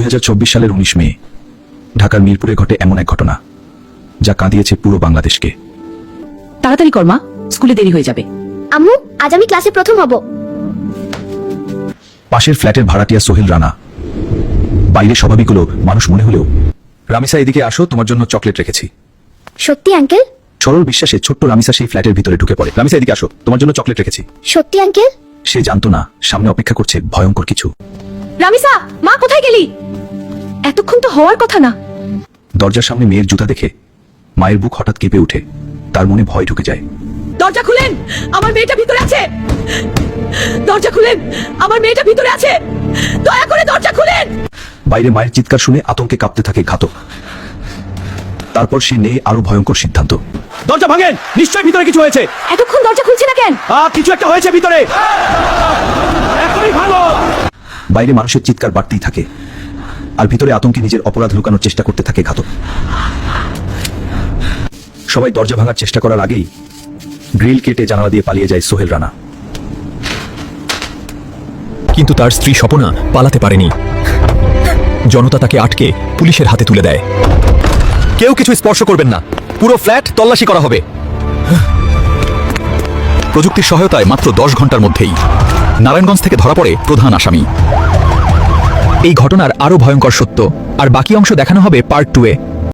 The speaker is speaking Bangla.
2024 সালের 19 মে ঢাকার মিরপুরে ঘটে এমন এক ঘটনা যা কাঁদিয়েছে পুরো বাংলাদেশকে। তাড়াতাড়ি কর মা, স্কুলে দেরি হয়ে যাবে। আম্মু, আজ আমি ক্লাসে প্রথম হব। পাশের ফ্ল্যাটের ভাড়াটিয়া সোহেল রানা। বাইরে স্বাভাবিক হলো মানুষ মনে হলেও, রামিসা এদিকে আসো, তোমার জন্য চকলেট রেখেছি। সত্যি আঙ্কেল? সরল বিশ্বাসে ছোট্ট রামিসা সেই ফ্ল্যাটের ভিতরে ঢুকে পড়ে। রামিসা এদিকে আসো, তোমার জন্য চকলেট রেখেছি। সত্যি আঙ্কেল? সে জানতো না সামনে অপেক্ষা করছে ভয়ঙ্কর কিছু। রামিসা, মা কোথায় গেলি? এতক্ষণ তো হওয়ার কথা না। দরজার সামনে মেয়ের জুতা দেখে মায়ের বুক হঠাৎ কেঁপে ওঠে, তার মনে ভয় ঢুকে যায়। দরজা খুলেন, আমার মেয়েটা ভিতরে আছে। দরজা খুলেন, আমার মেয়েটা ভিতরে আছে। দয়া করে দরজা খুলেন। বাইরে মায়ের চিৎকার শুনে আতঙ্কে কাঁপতে থাকে ঘাতক। তারপর সে নেয় আরো ভয়ঙ্কর সিদ্ধান্ত। দরজা ভাঙেন, নিশ্চয়ই ভিতরে কিছু হয়েছে। এতক্ষণ দরজা খুলছে না কেন? কিছু একটা হয়েছে ভিতরে, এখনই ভাঙো। বাইরে মানুষের চিৎকার বাড়তেই থাকে, আর ভিতরে আতঙ্কে নিজের অপরাধ লুকানোর চেষ্টা করতে থাকে ঘাতক। সবাই দরজা ভাঙার চেষ্টা করার আগেই গ্রিল কেটে জানালা দিয়ে পালিয়ে যায় সোহেল রানা। কিন্তু তার স্ত্রী স্বপনা পালাতে পারেনি। জনতা তাকে আটকে পুলিশের হাতে তুলে দেয়। কেউ কিছু স্পর্শ করবেন না, পুরো ফ্ল্যাট তল্লাশি করা হবে। প্রযুক্তির সহায়তায় মাত্র 10 ঘন্টার মধ্যেই নারায়ণগঞ্জ থেকে ধরা পড়ে প্রধান আসামি। এই ঘটনার আরো ভয়ঙ্কর সত্য আর বাকি অংশ দেখানো হবে পার্ট 2-এ।